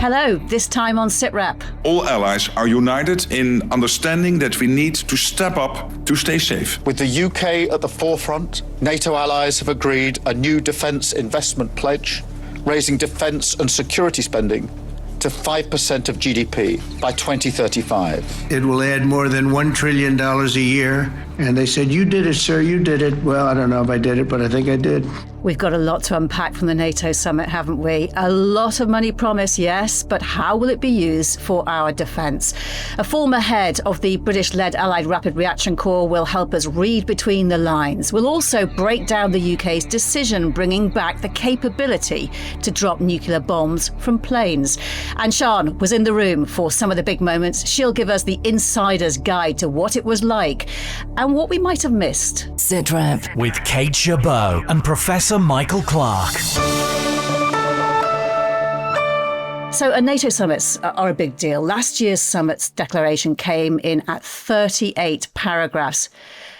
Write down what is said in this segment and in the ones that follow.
Hello, this time on Sitrep. All allies are united in understanding that we need to step up to stay safe. With the UK at the forefront, NATO allies have agreed a new defence investment pledge, raising defence and security spending to 5% of GDP by 2035. It will add more than $1 trillion a year. And they said, you did it, sir, you did it. Well, I don't know if I did it, but I think I did. We've got a lot to unpack from the NATO summit, haven't we? A lot of money promised, yes, but how will it be used for our defence? A former head of the British-led Allied Rapid Reaction Corps will help us read between the lines. We'll also break down the UK's decision bringing back the capability to drop nuclear bombs from planes. And Sian was in the room for some of the big moments. She'll give us the insider's guide to what it was like and what we might have missed. Sitrep with Kate Gerbeau and Professor Michael Clarke. So NATO summits are a big deal. Last year's summit's declaration came in at 38 paragraphs.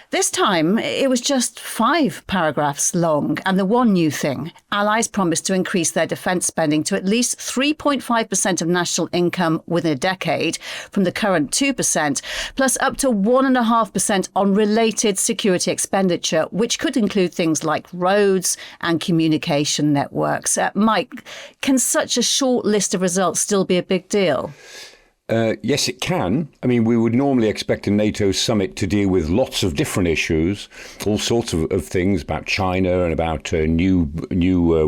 This time, it was just 5 paragraphs long. And the one new thing, allies promised to increase their defence spending to at least 3.5% of national income within a decade from the current 2%, plus up to 1.5% on related security expenditure, which could include things like roads and communication networks. Mike, can such a short list of results still be a big deal? Yes, it can. I mean, we would normally expect a NATO summit to deal with lots of different issues, all sorts of things about China and about new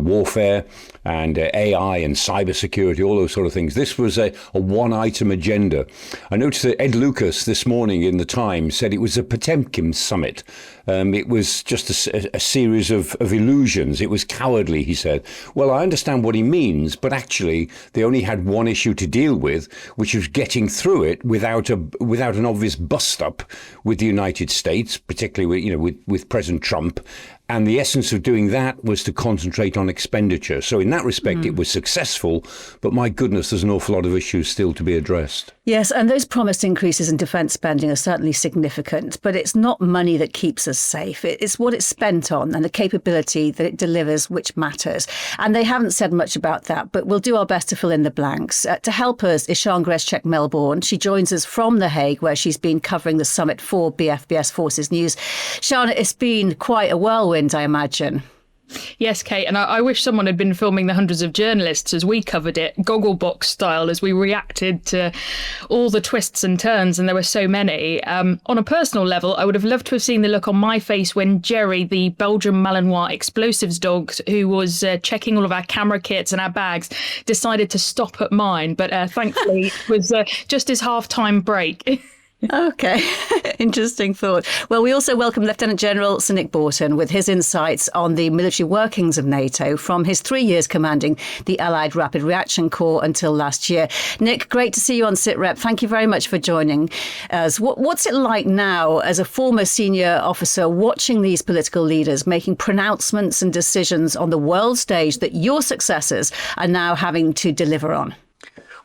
warfare and AI and cybersecurity, all those sort of things. This was a one-item agenda. I noticed that Ed Lucas this morning in The Times said it was a Potemkin summit. It was just a series of illusions. It was cowardly, he said. Well, I understand what he means, but actually they only had one issue to deal with, which was getting through it without an obvious bust-up with the United States, particularly with President Trump. And the essence of doing that was to concentrate on expenditure. So in that respect, it was successful. But my goodness, there's an awful lot of issues still to be addressed. Yes, and those promised increases in defence spending are certainly significant. But it's not money that keeps us safe. It's what it's spent on and the capability that it delivers which matters. And they haven't said much about that, but we'll do our best to fill in the blanks. To help us is Sian Grzeszczyk-Melbourne. She joins us from The Hague, where she's been covering the summit for BFBS Forces News. Sian, it's been quite a whirlwind, I imagine. Yes, Kate, and I wish someone had been filming the hundreds of journalists as we covered it, Gogglebox style, as we reacted to all the twists and turns, and there were so many. On a personal level, I would have loved to have seen the look on my face when Jerry, the Belgian Malinois explosives dog, who was checking all of our camera kits and our bags, decided to stop at mine. But thankfully, it was just his half-time break. OK, interesting thought. Well, we also welcome Lieutenant General Sir Nick Borton with his insights on the military workings of NATO from his 3 years commanding the Allied Rapid Reaction Corps until last year. Nick, great to see you on Sitrep. Thank you very much for joining us. What's it like now as a former senior officer watching these political leaders making pronouncements and decisions on the world stage that your successors are now having to deliver on?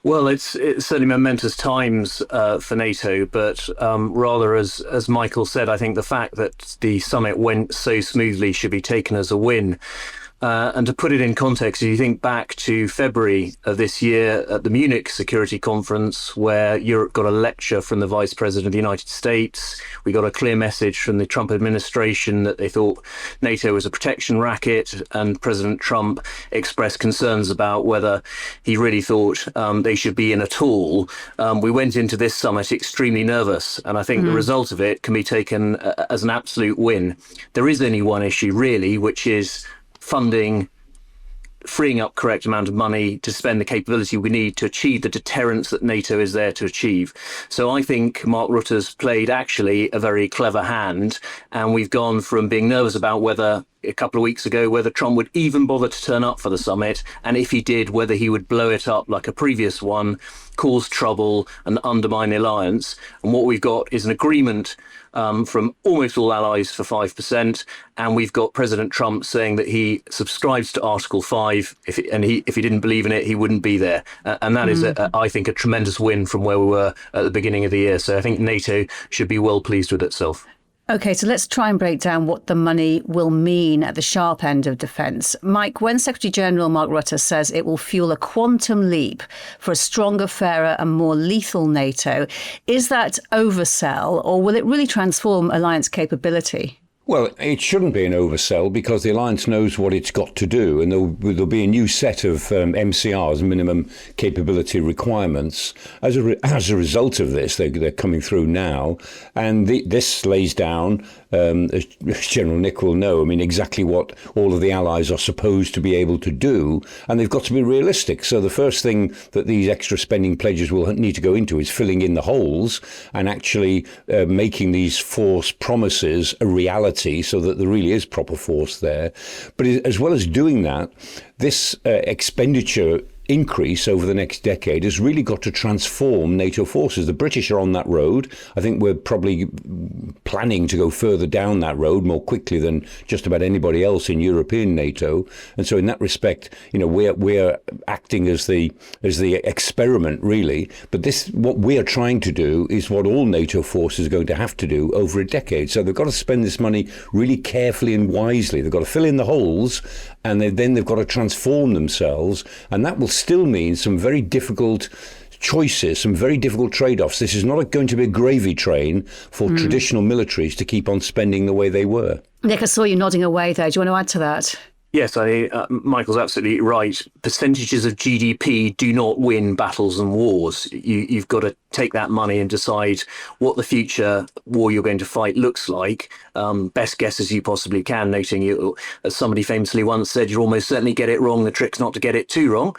Well, it's certainly momentous times for NATO, but rather, as Michael said, I think the fact that the summit went so smoothly should be taken as a win. And to put it in context, if you think back to February of this year at the Munich Security Conference, where Europe got a lecture from the Vice President of the United States, we got a clear message from the Trump administration that they thought NATO was a protection racket, and President Trump expressed concerns about whether he really thought they should be in at all. We went into this summit extremely nervous, and I think the result of it can be taken as an absolute win. There is only one issue, really, which is funding, freeing up correct amount of money to spend the capability we need to achieve the deterrence that NATO is there to achieve. So I think Mark Rutte's played actually a very clever hand, and we've gone from being nervous about whether a couple of weeks ago whether Trump would even bother to turn up for the summit, and if he did, whether he would blow it up like a previous one, cause trouble and undermine the alliance. And what we've got is an agreement from almost all allies for 5%, and we've got President Trump saying that he subscribes to Article 5. If he didn't believe in it, he wouldn't be there. And that is, I think, a tremendous win from where we were at the beginning of the year. So I think NATO should be well pleased with itself. OK, so let's try and break down what the money will mean at the sharp end of defence. Mike, when Secretary-General Mark Rutte says it will fuel a quantum leap for a stronger, fairer and more lethal NATO, is that oversell or will it really transform alliance capability? Well, it shouldn't be an oversell because the alliance knows what it's got to do, and there'll be a new set of MCRs, minimum capability requirements. As a result of this, they're coming through now, and this lays down, as General Nick will know, exactly what all of the allies are supposed to be able to do, and they've got to be realistic. So the first thing that these extra spending pledges will need to go into is filling in the holes and actually making these force promises a reality, so that there really is proper force there. But as well as doing that, this expenditure increase over the next decade has really got to transform NATO forces. The British are on that road. I think we're probably planning to go further down that road more quickly than just about anybody else in European NATO. And so in that respect, we're acting as the experiment, really. But what we are trying to do is what all NATO forces are going to have to do over a decade. So they've got to spend this money really carefully and wisely. They've got to fill in the holes, and then they've got to transform themselves. And that will still mean some very difficult choices, some very difficult trade-offs. This is not going to be a gravy train for traditional militaries to keep on spending the way they were. Nick, I saw you nodding away there. Do you want to add to that? Yes, Michael's absolutely right. Percentages of GDP do not win battles and wars. You've got to take that money and decide what the future war you're going to fight looks like. Best guess as you possibly can, noting, as somebody famously once said, you almost certainly get it wrong. The trick's not to get it too wrong.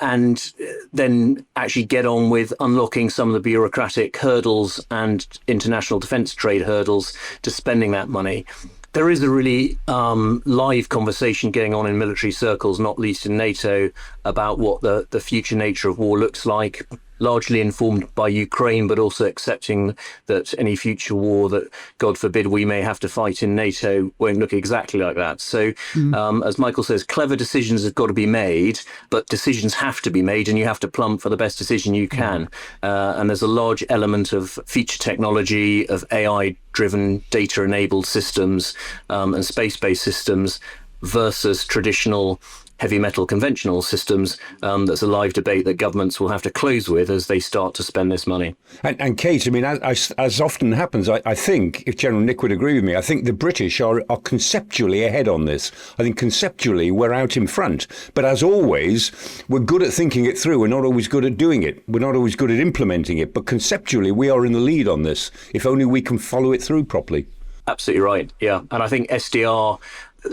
And then actually get on with unlocking some of the bureaucratic hurdles and international defence trade hurdles to spending that money. There is a really live conversation going on in military circles, not least in NATO, about what the future nature of war looks like, largely informed by Ukraine, but also accepting that any future war that, God forbid, we may have to fight in NATO won't look exactly like that. So, as Michael says, clever decisions have got to be made, but decisions have to be made, and you have to plump for the best decision you can. And there's a large element of feature technology, of AI-driven, data-enabled systems and space-based systems versus traditional heavy metal conventional systems. That's a live debate that governments will have to close with as they start to spend this money. And Kate, as often happens, I think, if General Nick would agree with me, I think the British are conceptually ahead on this. I think conceptually we're out in front. But as always, we're good at thinking it through. We're not always good at doing it. We're not always good at implementing it. But conceptually, we are in the lead on this, if only we can follow it through properly. Absolutely right. Yeah. And I think SDR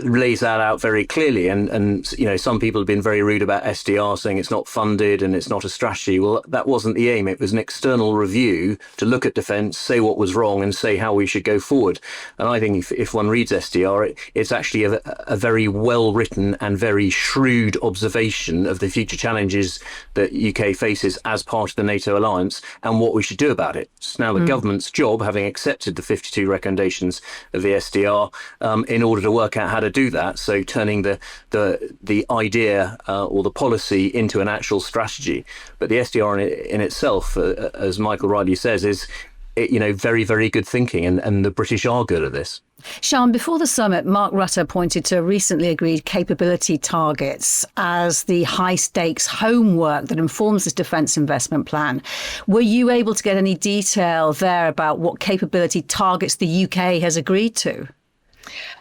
lays that out very clearly, and some people have been very rude about SDR, saying it's not funded and it's not a strategy. Well, that wasn't the aim. It was an external review to look at defence, say what was wrong and say how we should go forward. And I think if one reads SDR, it's actually a very well written and very shrewd observation of the future challenges that UK faces as part of the NATO alliance and what we should do about it. It's now the government's job, having accepted the 52 recommendations of the SDR, in order to work out how to do that. So turning the idea or the policy into an actual strategy. But the SDR in itself, as Michael rightly says, is very, very good thinking, and the British are good at this. Sian, before the summit, Mark Rutte pointed to recently agreed capability targets as the high-stakes homework that informs this defence investment plan. Were you able to get any detail there about what capability targets the UK has agreed to?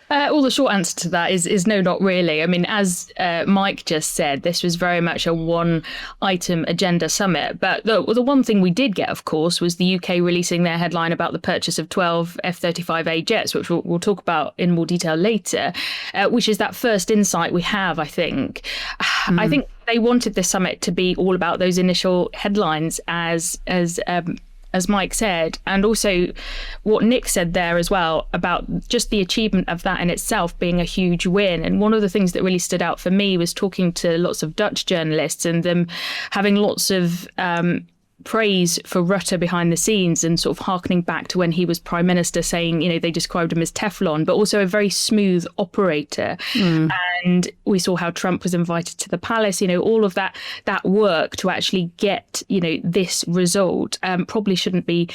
Well, the short answer to that is no, not really. As Mike just said, this was very much a one-item agenda summit. But the one thing we did get, of course, was the UK releasing their headline about the purchase of 12 F-35A jets, which we'll talk about in more detail later, which is that first insight we have, I think. I think they wanted this summit to be all about those initial headlines, as Mike said, and also what Nick said there as well about just the achievement of that in itself being a huge win. And one of the things that really stood out for me was talking to lots of Dutch journalists and them having lots of praise for Rutte behind the scenes and sort of harkening back to when he was Prime Minister, saying, they described him as Teflon, but also a very smooth operator. And we saw how Trump was invited to the palace, all of that work to actually get, this result probably shouldn't be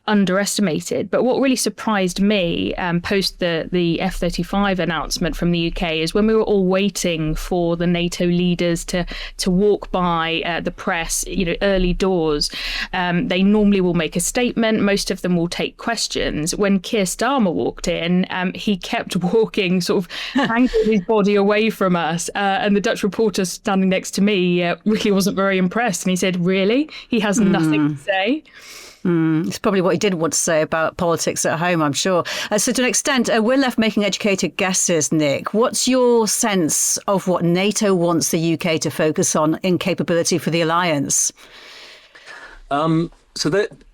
underestimated. But what really surprised me post the F-35 announcement from the UK is when we were all waiting for the NATO leaders to walk by the press, early doors. They normally will make a statement. Most of them will take questions. When Keir Starmer walked in, he kept walking, sort of hanging his body away from us. And the Dutch reporter standing next to me really wasn't very impressed. And he said, really? He has nothing to say? It's probably what he did want to say about politics at home, I'm sure. So to an extent, we're left making educated guesses, Nick. What's your sense of what NATO wants the UK to focus on in capability for the alliance?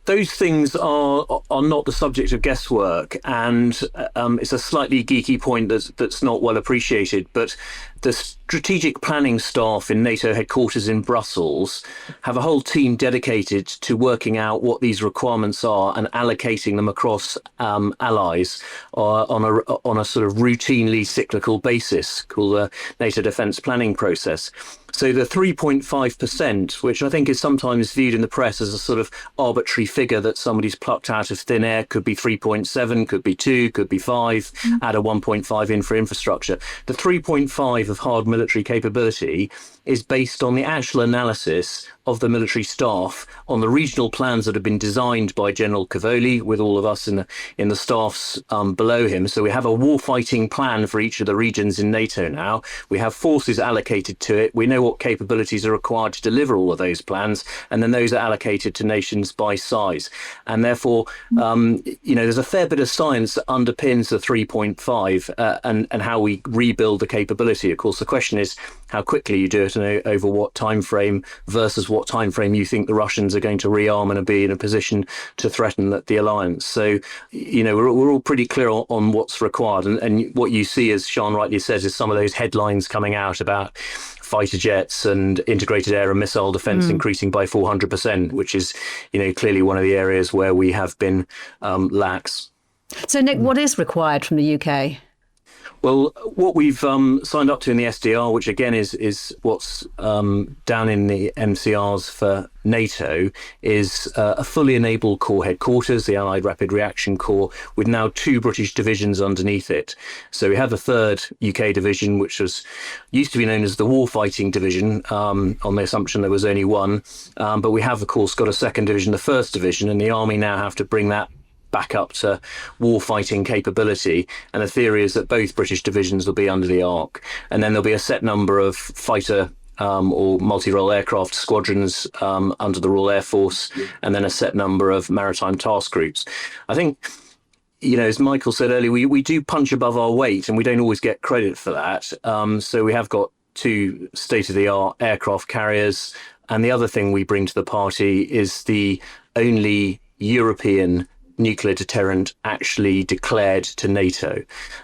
Those things are not the subject of guesswork, and it's a slightly geeky point that's not well appreciated. But the strategic planning staff in NATO headquarters in Brussels have a whole team dedicated to working out what these requirements are and allocating them across allies on a sort of routinely cyclical basis called the NATO defence planning process. So the 3.5%, which I think is sometimes viewed in the press as a sort of arbitrary figure that somebody's plucked out of thin air, could be 3.7, could be 2, could be 5, add a 1.5 in for infrastructure. The 3.5 of hard military capability is based on the actual analysis of the military staff on the regional plans that have been designed by General Cavoli with all of us in the staffs below him. So we have a warfighting plan for each of the regions in NATO now. We have forces allocated to it. We know what capabilities are required to deliver all of those plans, and then those are allocated to nations by size. And therefore, there's a fair bit of science that underpins the 3.5 and how we rebuild the capability. Of course, the question is how quickly you do it and over what time frame versus what time frame you think the Russians are going to rearm and be in a position to threaten the alliance. So, we're all pretty clear on what's required. And what you see, as Sian rightly says, is some of those headlines coming out about fighter jets and integrated air and missile defence increasing by 400%, which is, clearly one of the areas where we have been lax. So, Nick, what is required from the UK? Well, what we've signed up to in the SDR, which again is what's down in the MCRs for NATO, is a fully enabled corps headquarters, the Allied Rapid Reaction Corps, with now 2 British divisions underneath it. So we have the 3rd UK division, which used to be known as the Warfighting Division, on the assumption there was only one. But we have, of course, got a 2nd division, the 1st Division, and the Army now have to bring that back up to war-fighting capability. And the theory is that both British divisions will be under the ARC. And then there'll be a set number of fighter or multi-role aircraft squadrons under the Royal Air Force, and then a set number of maritime task groups. I think, as Michael said earlier, we do punch above our weight, and we don't always get credit for that. So we have got 2 state-of-the-art aircraft carriers. And the other thing we bring to the party is the only European nuclear deterrent actually declared to NATO.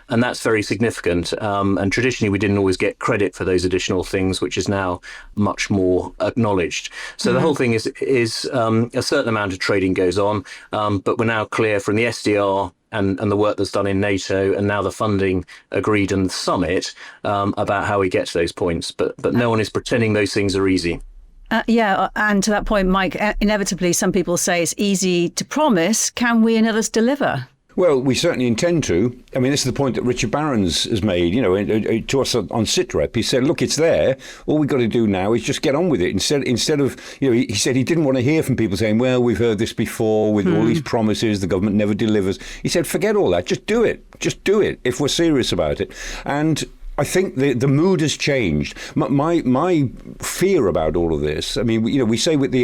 And that's very significant. And traditionally, we didn't always get credit for those additional things, which is now much more acknowledged. So the whole thing is a certain amount of trading goes on, but we're now clear from the SDR and the work that's done in NATO, and now the funding agreed in the summit about how we get to those points. But no one is pretending those things are easy. And to that point, Mike, inevitably some people say it's easy to promise. Can we and others deliver? Well, we certainly intend to. I mean, this is the point that Richard Barron's has made, to us on Sitrep. He said, look, it's there. All we've got to do now is just get on with it. Instead of, he said he didn't want to hear from people saying, well, we've heard this before with all these promises, the government never delivers. He said, forget all that. Just do it. Just do it if we're serious about it. And I think the mood has changed. My fear about all of this, I mean, we say with the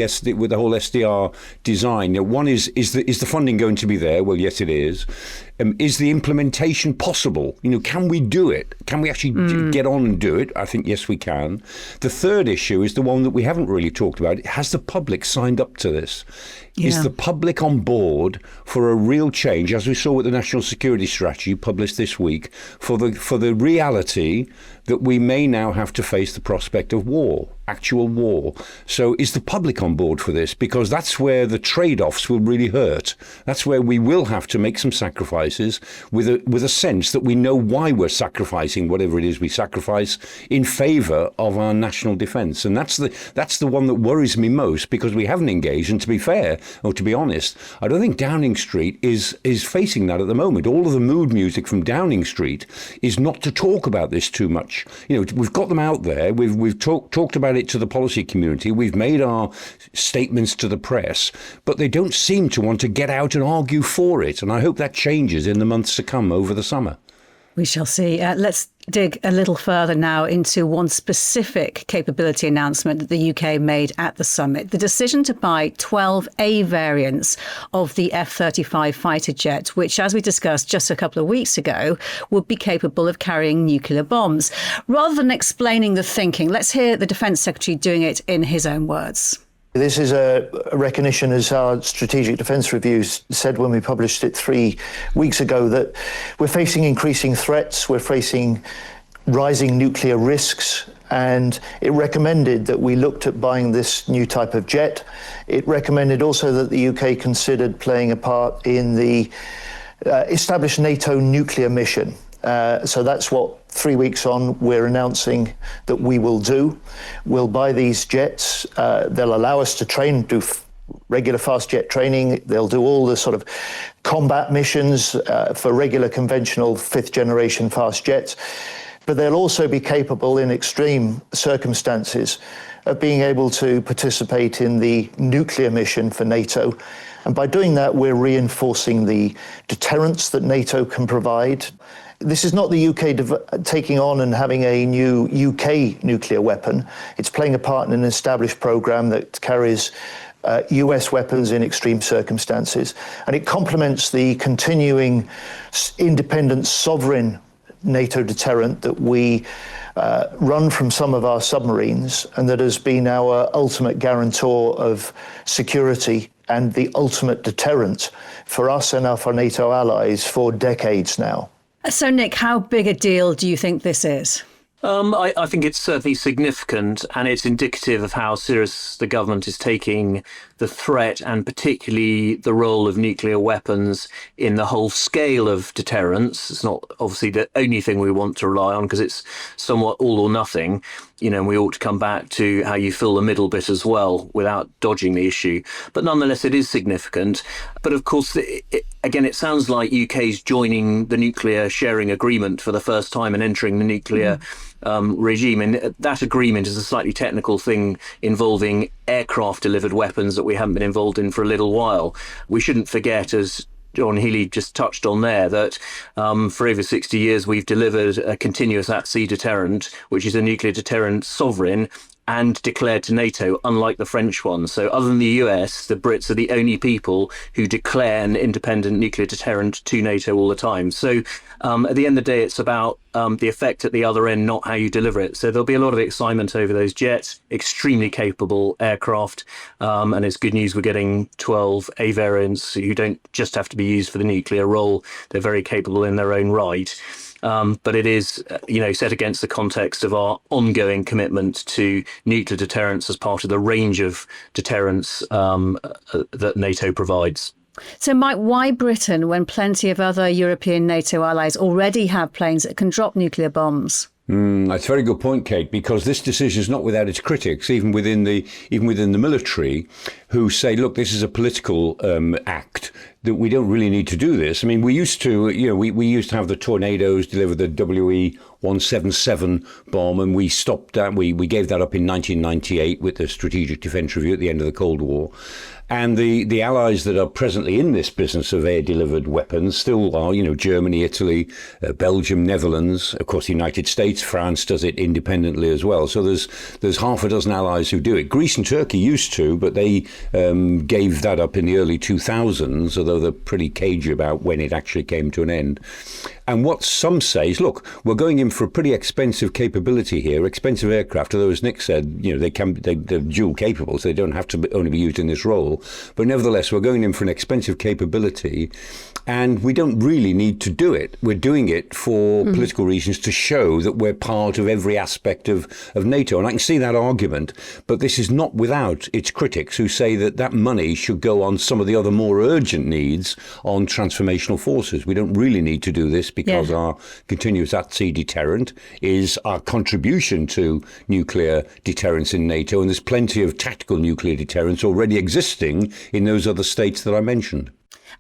whole SDR design, one is the funding going to be there? Well, yes, it is. Is the implementation possible? Can we do it? Can we actually get on and do it? I think, yes, we can. The third issue is the one that we haven't really talked about. Has the public signed up to this? Yeah. Is the public on board for a real change, as we saw with the National Security Strategy published this week, for the reality that we may now have to face the prospect of war, actual war. So is the public on board for this? Because that's where the trade-offs will really hurt. That's where we will have to make some sacrifices with a sense that we know why we're sacrificing whatever it is we sacrifice in favour of our national defence. And that's the one that worries me most, because we haven't engaged. And to be fair, or to be honest, I don't think Downing Street is facing that at the moment. All of the mood music from Downing Street is not to talk about this too much. We've got them out there. We've talked about it to the policy community. We've made our statements to the press, but they don't seem to want to get out and argue for it. And I hope that changes in the months to come over the summer. We shall see. Let's dig a little further now into one specific capability announcement that the UK made at the summit. The decision to buy 12 A variants of the F-35 fighter jet, which, as we discussed just a couple of weeks ago, would be capable of carrying nuclear bombs. Rather than explaining the thinking, let's hear the Defence Secretary doing it in his own words. This is a recognition, as our Strategic Defence Review said when we published it 3 weeks ago, that we're facing increasing threats, we're facing rising nuclear risks, and it recommended that we looked at buying this new type of jet. It recommended also that the UK considered playing a part in the established Nato nuclear mission. So that's what 3 weeks on we're announcing that we will do. We'll buy these jets. They'll allow us to train, do regular fast jet training. They'll do all the sort of combat missions for regular conventional 5th generation fast jets. But they'll also be capable in extreme circumstances of being able to participate in the nuclear mission for NATO. And by doing that, we're reinforcing the deterrence that NATO can provide. This is not the UK taking on and having a new UK nuclear weapon. It's playing a part in an established programme that carries US weapons in extreme circumstances. And it complements the continuing independent, sovereign NATO deterrent that we run from some of our submarines, and that has been our ultimate guarantor of security and the ultimate deterrent for us and for NATO allies for decades now. So, Nick, how big a deal do you think this is? I think it's certainly significant, and it's indicative of how serious the government is taking the threat, and particularly the role of nuclear weapons in the whole scale of deterrence. It's not obviously the only thing we want to rely on, because it's somewhat all or nothing. And we ought to come back to how you fill the middle bit as well without dodging the issue. But nonetheless, it is significant. But of course, again, it sounds like UK's joining the nuclear sharing agreement for the first time and entering the nuclear regime. And that agreement is a slightly technical thing involving aircraft-delivered weapons that we haven't been involved in for a little while. We shouldn't forget, as John Healy just touched on there, that for over 60 years we've delivered a continuous at-sea deterrent, which is a nuclear deterrent sovereign and declared to NATO, unlike the French one. So other than the US, the Brits are the only people who declare an independent nuclear deterrent to NATO all the time. So at the end of the day, it's about the effect at the other end, not how you deliver it. So there'll be a lot of excitement over those jets, extremely capable aircraft. And it's good news we're getting 12 A variants who don't just have to be used for the nuclear role. They're very capable in their own right. But it is, set against the context of our ongoing commitment to nuclear deterrence as part of the range of deterrence that NATO provides. So, Mike, why Britain when plenty of other European NATO allies already have planes that can drop nuclear bombs? That's a very good point, Kate, because this decision is not without its critics, even within the military, who say, look, this is a political act, that we don't really need to do this. I mean, we used to, we used to have the Tornadoes deliver the WE-177 bomb, and we stopped that. We gave that up in 1998 with the Strategic Defence Review at the end of the Cold War. And the allies that are presently in this business of air-delivered weapons still are, Germany, Italy, Belgium, Netherlands, of course, the United States, France does it independently as well. So there's half a dozen allies who do it. Greece and Turkey used to, but they gave that up in the early 2000s, although they're pretty cagey about when it actually came to an end. And what some say is, look, we're going in for a pretty expensive capability here, expensive aircraft, although, as Nick said, they're dual capable, so they don't have to only be used in this role. possible. But nevertheless, we're going in for an expensive capability, and we don't really need to do it. We're doing it for political reasons to show that we're part of every aspect of NATO. And I can see that argument, but this is not without its critics who say that that money should go on some of the other more urgent needs on transformational forces. We don't really need to do this because our continuous at-sea deterrent is our contribution to nuclear deterrence in NATO, and there's plenty of tactical nuclear deterrence already existing in those other states that I mentioned.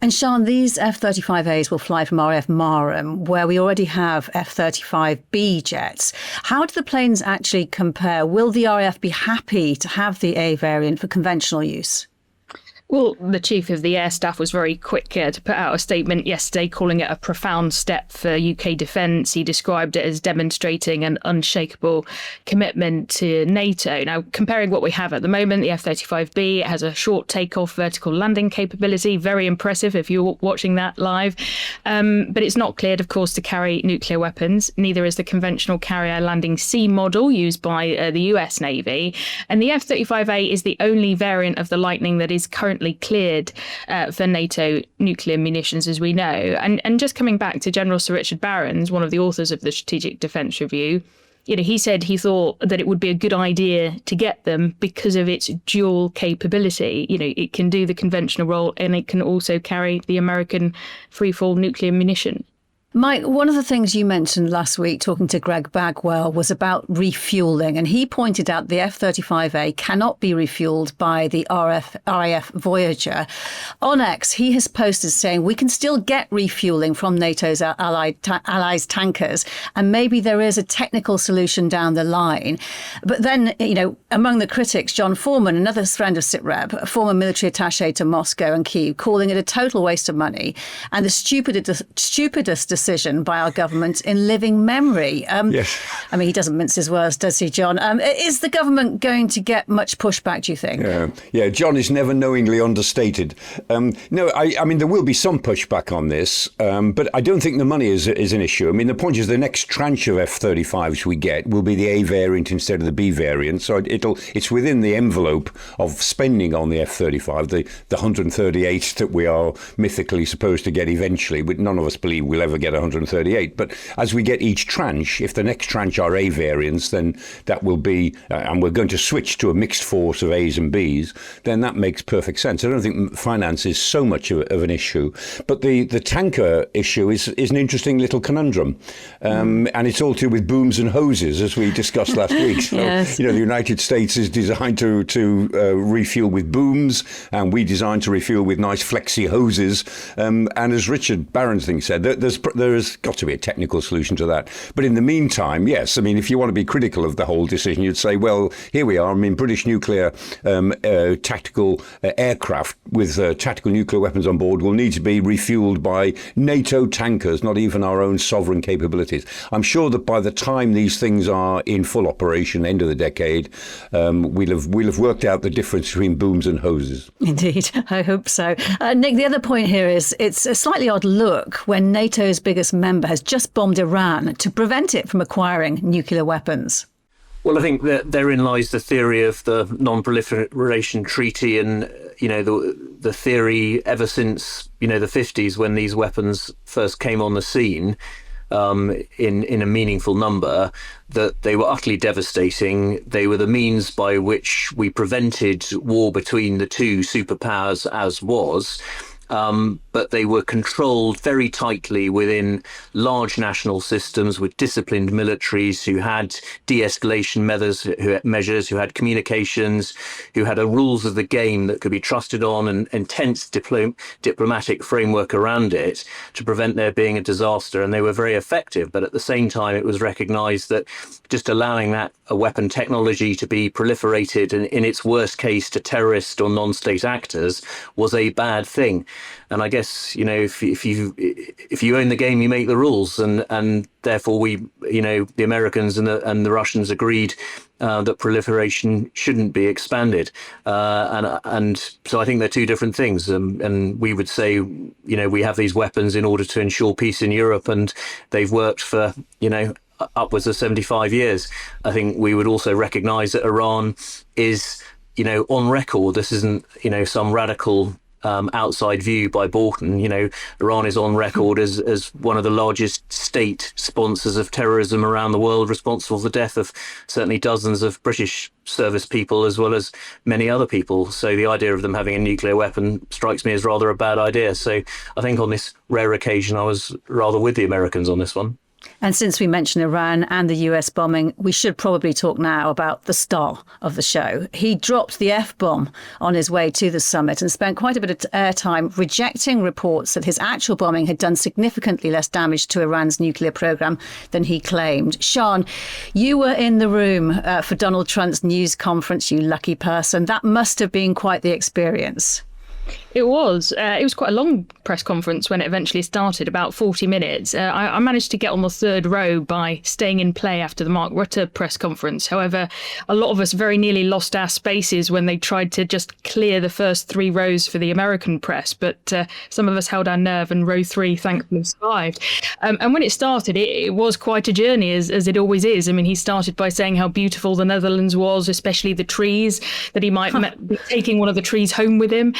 And Sian, these F-35As will fly from RAF Marham, where we already have F-35B jets. How do the planes actually compare? Will the RAF be happy to have the A variant for conventional use? Well, the Chief of the Air Staff was very quick to put out a statement yesterday calling it a profound step for UK defence. He described it as demonstrating an unshakable commitment to NATO. Now, comparing what we have at the moment, the F-35B has a short takeoff vertical landing capability, very impressive if you're watching that live. But it's not cleared, of course, to carry nuclear weapons. Neither is the conventional carrier landing C model used by the US Navy. And the F-35A is the only variant of the Lightning that is currently cleared for NATO nuclear munitions, as we know. And just coming back to General Sir Richard Barrons, one of the authors of the Strategic Defence Review, he said he thought that it would be a good idea to get them because of its dual capability. It can do the conventional role and it can also carry the American free-fall nuclear munition. Mike, one of the things you mentioned last week talking to Greg Bagwell was about refuelling, and he pointed out the F-35A cannot be refueled by the RAF Voyager. On X, he has posted saying we can still get refuelling from NATO's allies' tankers, and maybe there is a technical solution down the line. But then, among the critics, John Foreman, another friend of Sitrep, a former military attaché to Moscow and Kyiv, calling it a total waste of money and the stupidest decision by our government in living memory. Yes. I mean, he doesn't mince his words, does he, John? Is the government going to get much pushback, do you think? Yeah, John is never knowingly understated. No, I mean, there will be some pushback on this, but I don't think the money is an issue. I mean, the point is the next tranche of F-35s we get will be the A variant instead of the B variant. So it's within the envelope of spending on the F-35, the 138 that we are mythically supposed to get eventually, but none of us believe we'll ever get 138. But as we get each tranche, if the next tranche are A variants, then that will be, and we're going to switch to a mixed force of A's and B's, then that makes perfect sense. I don't think finance is so much of an issue. But the tanker issue is an interesting little conundrum. And it's all to do with booms and hoses, as we discussed last week. So, yes. The United States is designed to refuel with booms, and we designed to refuel with nice flexi hoses. And as Richard Barrons said, there's got to be a technical solution to that. But in the meantime, yes, I mean, if you want to be critical of the whole decision, you'd say, well, here we are. I mean, British nuclear tactical aircraft with tactical nuclear weapons on board will need to be refueled by NATO tankers, not even our own sovereign capabilities. I'm sure that by the time these things are in full operation, end of the decade, we'll have worked out the difference between booms and hoses. Indeed, I hope so. Nick, the other point here is it's a slightly odd look when NATO's biggest member has just bombed Iran to prevent it from acquiring nuclear weapons. Well, I think that therein lies the theory of the non-proliferation treaty and, the theory ever since, the 50s when these weapons first came on the scene in a meaningful number, that they were utterly devastating. They were the means by which we prevented war between the two superpowers as was. But they were controlled very tightly within large national systems with disciplined militaries who had de-escalation measures, who had communications, who had a rules of the game that could be trusted on, and intense diplomatic framework around it to prevent there being a disaster. And they were very effective. But at the same time, it was recognized that just allowing a weapon technology to be proliferated and in its worst case to terrorist or non-state actors was a bad thing. And I guess, if you own the game, you make the rules, and therefore the Americans and the Russians agreed that proliferation shouldn't be expanded, and so I think they're two different things. And we would say, we have these weapons in order to ensure peace in Europe, and they've worked for upwards of 75 years. I think we would also recognise that Iran is on record, this isn't, some radical outside view by Bolton. Iran is on record as one of the largest state sponsors of terrorism around the world, responsible for the death of certainly dozens of British service people as well as many other people. So the idea of them having a nuclear weapon strikes me as rather a bad idea. So I think on this rare occasion, I was rather with the Americans on this one. And since we mentioned Iran and the US bombing, we should probably talk now about the star of the show. He dropped the F-bomb on his way to the summit and spent quite a bit of airtime rejecting reports that his actual bombing had done significantly less damage to Iran's nuclear program than he claimed. Sian, you were in the room for Donald Trump's news conference, you lucky person. That must have been quite the experience. It was. It was quite a long press conference when it eventually started, about 40 minutes. I managed to get on the third row by staying in play after the Mark Rutte press conference. However, a lot of us very nearly lost our spaces when they tried to just clear the first 3 rows for the American press. But some of us held our nerve and row 3 thankfully survived. And when it started, it was quite a journey, as it always is. I mean, he started by saying how beautiful the Netherlands was, especially the trees, that he might be taking one of the trees home with him.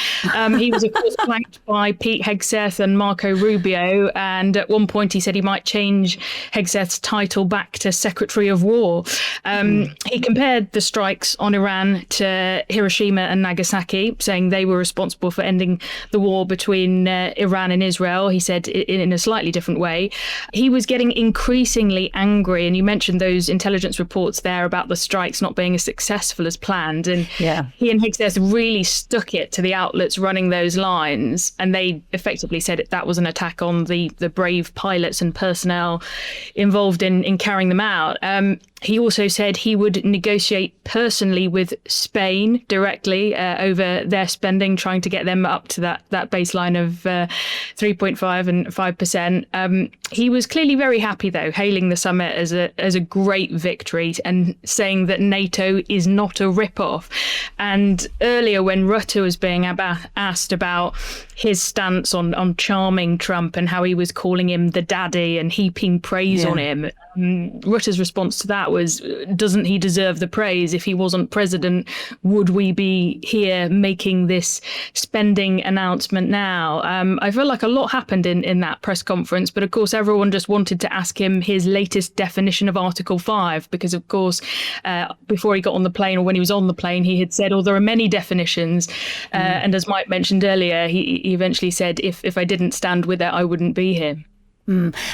He was, of course, flanked by Pete Hegseth and Marco Rubio. And at one point, he said he might change Hegseth's title back to Secretary of War. He compared the strikes on Iran to Hiroshima and Nagasaki, saying they were responsible for ending the war between Iran and Israel. He said in a slightly different way. He was getting increasingly angry. And you mentioned those intelligence reports there about the strikes not being as successful as planned. And he and Hegseth really stuck it to the outlets running those lines, and they effectively said that was an attack on the brave pilots and personnel involved in carrying them out. He also said he would negotiate personally with Spain directly over their spending, trying to get them up to that baseline of 3.5 and 5%. He was clearly very happy, though, hailing the summit as a great victory and saying that NATO is not a rip-off. And earlier, when Rutte was being asked about his stance on charming Trump and how he was calling him the daddy and heaping praise on him, Rutte's response to that was, doesn't he deserve the praise? If he wasn't president, would we be here making this spending announcement now? I feel like a lot happened in that press conference, but of course everyone just wanted to ask him his latest definition of Article 5, because of course before he got on the plane, or when he was on the plane, he had said, there are many definitions. And as Mike mentioned earlier, he eventually said, if I didn't stand with it, I wouldn't be here.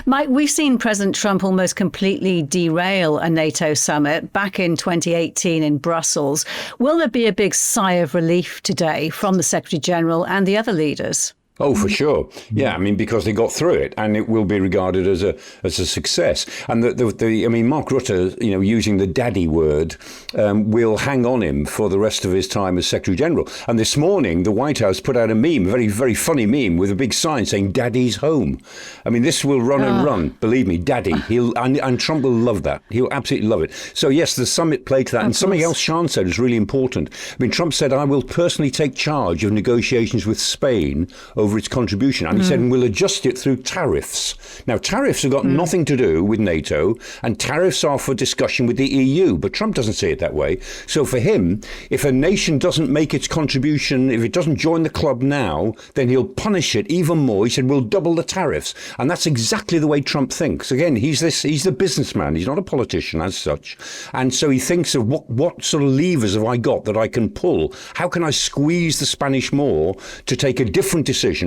Mike, we've seen President Trump almost completely derail a NATO summit back in 2018 in Brussels. Will there be a big sigh of relief today from the Secretary General and the other leaders? Oh, for sure. Yeah, I mean, because they got through it, and it will be regarded as a success. And Mark Rutte, using the daddy word, will hang on him for the rest of his time as Secretary General. And this morning, the White House put out a meme, a very, very funny meme, with a big sign saying "Daddy's home." I mean, this will run and run. Believe me, Daddy. And Trump will love that. He'll absolutely love it. So yes, the summit played to that. And something else Sian said is really important. I mean, Trump said, "I will personally take charge of negotiations with Spain over its contribution," and he said, "We'll adjust it through tariffs." Now, tariffs have got nothing to do with NATO, and tariffs are for discussion with the EU, but Trump doesn't see it that way. So for him, if a nation doesn't make its contribution, if it doesn't join the club now, then he'll punish it even more. He said, "We'll double the tariffs." And that's exactly the way Trump thinks. Again, he's the businessman. He's not a politician as such. And so he thinks of what sort of levers have I got that I can pull? How can I squeeze the Spanish more to take a different decision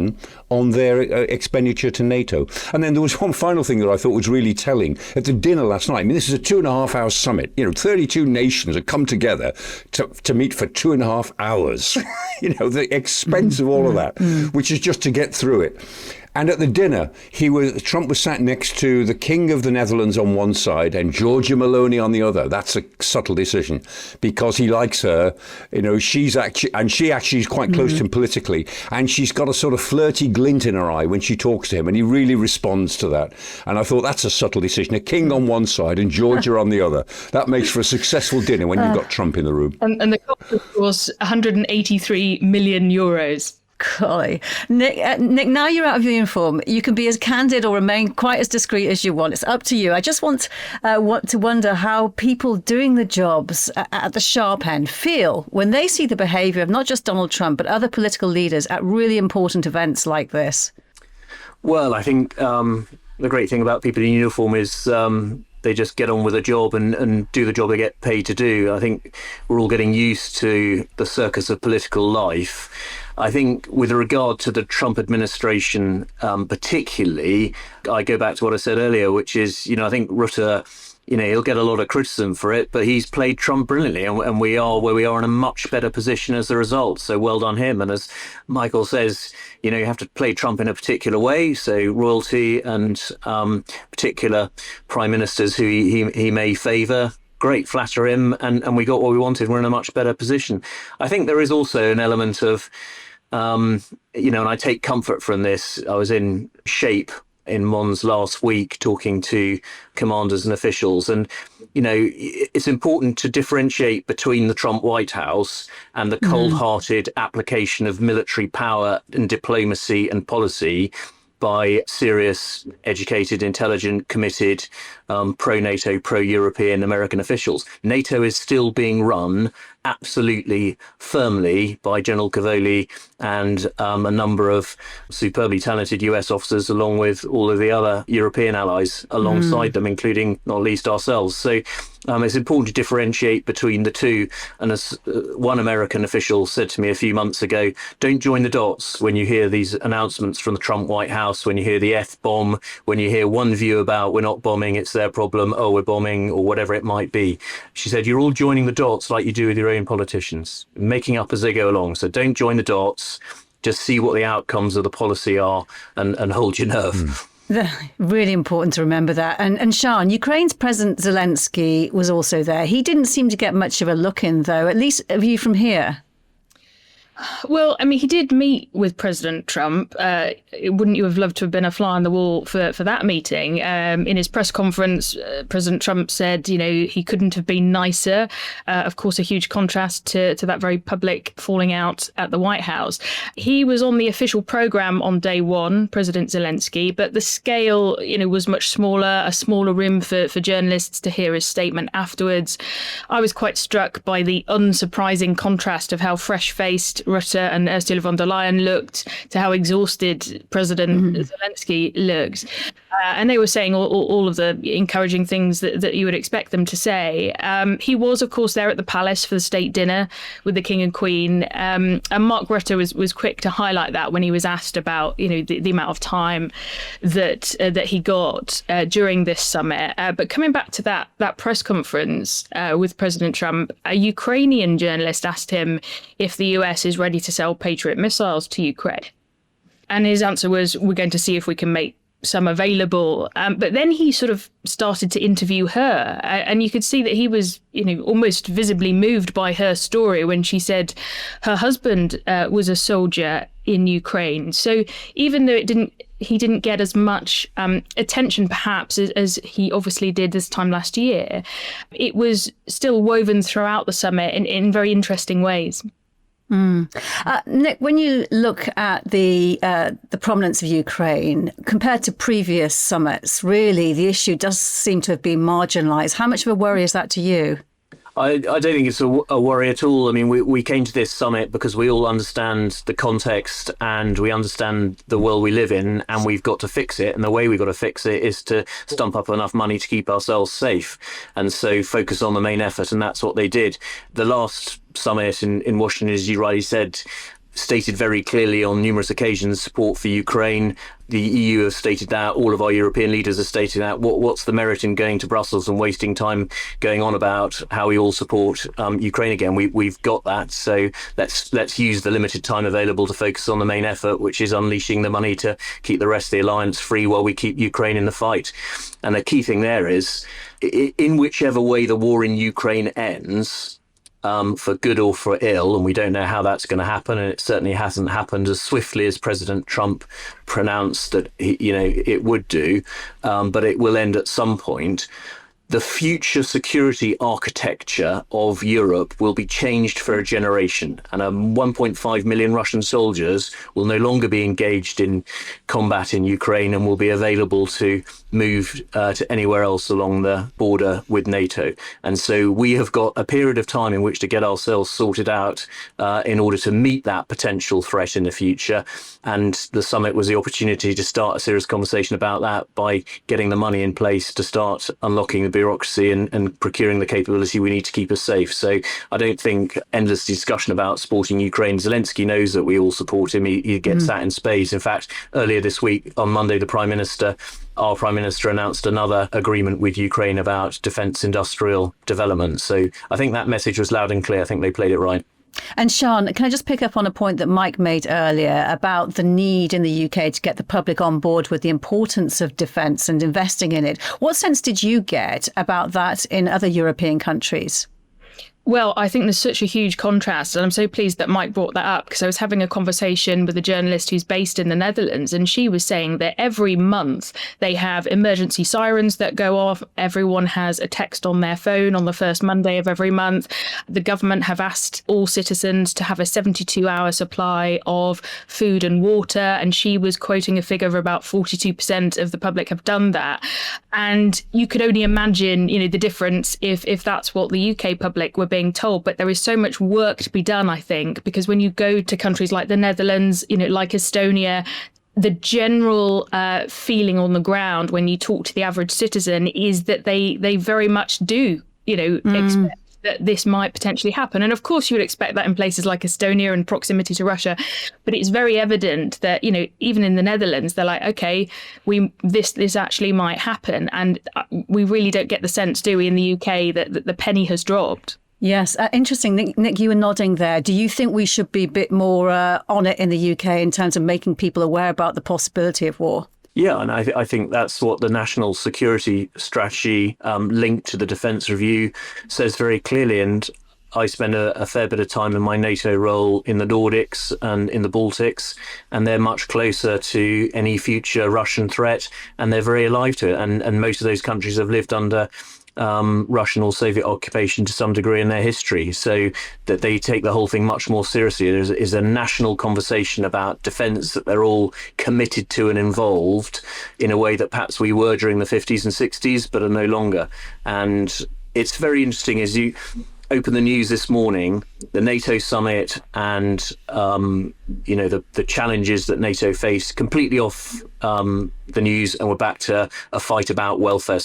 on their expenditure to NATO? And then there was one final thing that I thought was really telling. At the dinner last night, I mean, this is a 2.5-hour summit. 32 nations have come together to meet for 2.5 hours. The expense of all of that, which is just to get through it. And at the dinner, Trump was sat next to the King of the Netherlands on one side and Giorgia Meloni on the other. That's a subtle decision because he likes her. She actually is quite close to him politically, and she's got a sort of flirty glint in her eye when she talks to him, and he really responds to that. And I thought that's a subtle decision. A king on one side and Georgia on the other. That makes for a successful dinner when you've got Trump in the room. And the cost was 183 million euros. Golly. Nick, now you're out of your uniform. You can be as candid or remain quite as discreet as you want. It's up to you. I just want to wonder how people doing the jobs at the sharp end feel when they see the behaviour of not just Donald Trump, but other political leaders at really important events like this. Well, I think the great thing about people in uniform is they just get on with a job and do the job they get paid to do. I think we're all getting used to the circus of political life. I think with regard to the Trump administration particularly, I go back to what I said earlier, which is, I think Rutte, he'll get a lot of criticism for it, but he's played Trump brilliantly, and we are where we are in a much better position as a result. So well done him. And as Michael says, you have to play Trump in a particular way. So royalty and particular prime ministers who he may favour, great, flatter him, and we got what we wanted. We're in a much better position. I think there is also an element of, and I take comfort from this. I was in Shape in Mons last week talking to commanders and officials, and it's important to differentiate between the Trump White House and the cold-hearted application of military power and diplomacy and policy by serious, educated, intelligent, committed, pro-NATO, pro-European American officials. NATO is still being run absolutely firmly by General Cavoli and a number of superbly talented US officers, along with all of the other European allies alongside them, including not least ourselves. So it's important to differentiate between the two. And as one American official said to me a few months ago, don't join the dots when you hear these announcements from the Trump White House, when you hear the F-bomb, when you hear one view about we're not bombing, it's their problem, oh, we're bombing, or whatever it might be. She said, you're all joining the dots like you do with your own politicians, making up as they go along. So don't join the dots, just see what the outcomes of the policy are and hold your nerve. Really important to remember that. And Sian, Ukraine's President Zelensky was also there. He didn't seem to get much of a look in, though, at least a view from here. Well, I mean, he did meet with President Trump. Wouldn't you have loved to have been a fly on the wall for that meeting? In his press conference, President Trump said, he couldn't have been nicer. Of course, a huge contrast to that very public falling out at the White House. He was on the official program on day one, President Zelensky, but the scale, was much smaller, a smaller room for journalists to hear his statement afterwards. I was quite struck by the unsurprising contrast of how fresh-faced Rutte and Ursula von der Leyen looked to how exhausted President Zelensky looked. And they were saying all of the encouraging things that you would expect them to say. He was, of course, there at the palace for the state dinner with the King and Queen. And Mark Rutte was quick to highlight that when he was asked about, the amount of time that he got during this summit. But coming back to that press conference with President Trump, a Ukrainian journalist asked him if the US is ready to sell Patriot missiles to Ukraine. And his answer was, we're going to see if we can make some available. But then he sort of started to interview her. And you could see that he was, almost visibly moved by her story when she said her husband was a soldier in Ukraine. So even though he didn't get as much attention perhaps as he obviously did this time last year, it was still woven throughout the summit in very interesting ways. Nick, when you look at the prominence of Ukraine compared to previous summits, really the issue does seem to have been marginalised. How much of a worry is that to you? I don't think it's a worry at all. I mean, we came to this summit because we all understand the context and we understand the world we live in, and we've got to fix it. And the way we've got to fix it is to stump up enough money to keep ourselves safe. And so focus on the main effort. And that's what they did. The last summit in Washington, as you rightly said, stated very clearly on numerous occasions support for Ukraine. The EU has stated that. All of our European leaders have stated that. What's the merit in going to Brussels and wasting time going on about how we all support Ukraine again? We've got that. So let's use the limited time available to focus on the main effort, which is unleashing the money to keep the rest of the alliance free while we keep Ukraine in the fight. And the key thing there is, in whichever way the war in Ukraine ends, for good or for ill, and we don't know how that's going to happen, and it certainly hasn't happened as swiftly as President Trump pronounced that it would do, but it will end at some point. the future security architecture of Europe will be changed for a generation, and 1.5 million Russian soldiers will no longer be engaged in combat in Ukraine and will be available to move to anywhere else along the border with NATO. And so we have got a period of time in which to get ourselves sorted out in order to meet that potential threat in the future. And the summit was the opportunity to start a serious conversation about that by getting the money in place to start unlocking the bureaucracy and procuring the capability we need to keep us safe. So I don't think endless discussion about supporting Ukraine. Zelensky knows that we all support him. He gets that in spades. In fact, earlier this week, on Monday, our Prime Minister announced another agreement with Ukraine about defence industrial development. So I think that message was loud and clear. I think they played it right. And Sian, can I just pick up on a point that Mike made earlier about the need in the UK to get the public on board with the importance of defence and investing in it? What sense did you get about that in other European countries? Well, I think there's such a huge contrast, and I'm so pleased that Mike brought that up, because I was having a conversation with a journalist who's based in the Netherlands, and she was saying that every month they have emergency sirens that go off. Everyone has a text on their phone on the first Monday of every month. The government have asked all citizens to have a 72-hour supply of food and water, and she was quoting a figure of about 42% of the public have done that. And you could only imagine, the difference if that's what the UK public were being told. But there is so much work to be done, I think, because when you go to countries like the Netherlands, like Estonia, the general feeling on the ground when you talk to the average citizen is that they very much do, expect that this might potentially happen. And of course, you would expect that in places like Estonia and proximity to Russia. But it's very evident that, even in the Netherlands, they're like, OK, this actually might happen. And we really don't get the sense, do we, in the UK, that the penny has dropped. Yes. Interesting. Nick, you were nodding there. Do you think we should be a bit more on it in the UK in terms of making people aware about the possibility of war? Yeah, and I think that's what the national security strategy linked to the defence review says very clearly. And I spend a fair bit of time in my NATO role in the Nordics and in the Baltics, and they're much closer to any future Russian threat, and they're very alive to it. And most of those countries have lived under Russian or Soviet occupation to some degree in their history, so that they take the whole thing much more seriously. There is a national conversation about defence that they're all committed to and involved in a way that perhaps we were during the 50s and 60s, but are no longer. And it's very interesting as you open the news this morning, the NATO summit and the challenges that NATO faced completely off the news, and we're back to a fight about welfare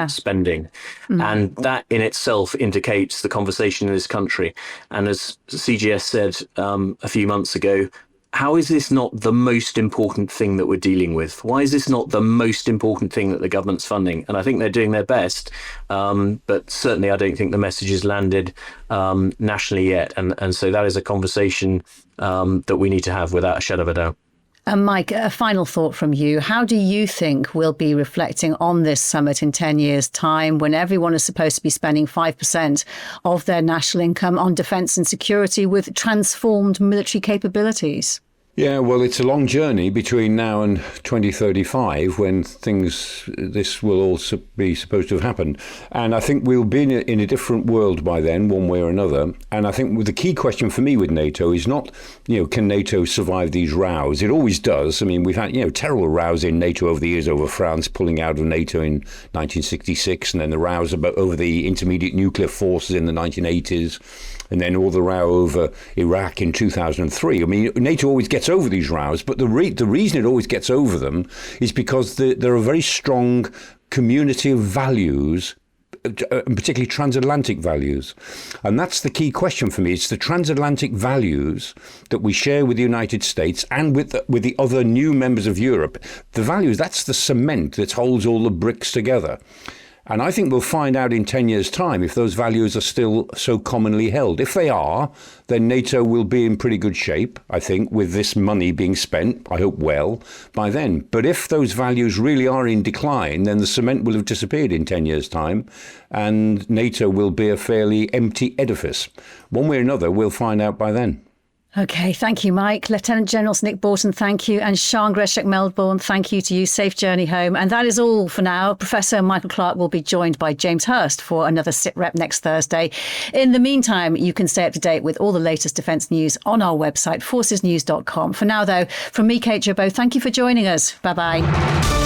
spending. And that in itself indicates the conversation in this country. And as CGS said a few months ago, how is this not the most important thing that we're dealing with? Why is this not the most important thing that the government's funding? And I think they're doing their best, but certainly I don't think the message has landed nationally yet. And so that is a conversation that we need to have without a shadow of a doubt. And Mike, a final thought from you. How do you think we'll be reflecting on this summit in 10 years' time, when everyone is supposed to be spending 5% of their national income on defence and security with transformed military capabilities? Yeah, well, it's a long journey between now and 2035 when this will all be supposed to have happened. And I think we'll be in a different world by then, one way or another. And I think the key question for me with NATO is not, can NATO survive these rows? It always does. I mean, we've had, terrible rows in NATO over the years over France pulling out of NATO in 1966, and then the rows over the intermediate nuclear forces in the 1980s. And then all the row over Iraq in 2003. I mean, NATO always gets over these rows, but the reason it always gets over them is because there are very strong community of values, and particularly transatlantic values. And that's the key question for me. It's the transatlantic values that we share with the United States and with the other new members of Europe. The values, that's the cement that holds all the bricks together. And I think we'll find out in 10 years' time if those values are still so commonly held. If they are, then NATO will be in pretty good shape, I think, with this money being spent, I hope well, by then. But if those values really are in decline, then the cement will have disappeared in 10 years' time, and NATO will be a fairly empty edifice. One way or another, we'll find out by then. OK, thank you, Mike. Lieutenant General Nick Borton, thank you. And Sian Grzeszczyk-Melbourne, thank you to you. Safe journey home. And that is all for now. Professor Michael Clarke will be joined by James Hurst for another Sitrep next Thursday. In the meantime, you can stay up to date with all the latest defence news on our website, forcesnews.com. For now, though, from me, Kate Gerbeau, thank you for joining us. Bye-bye.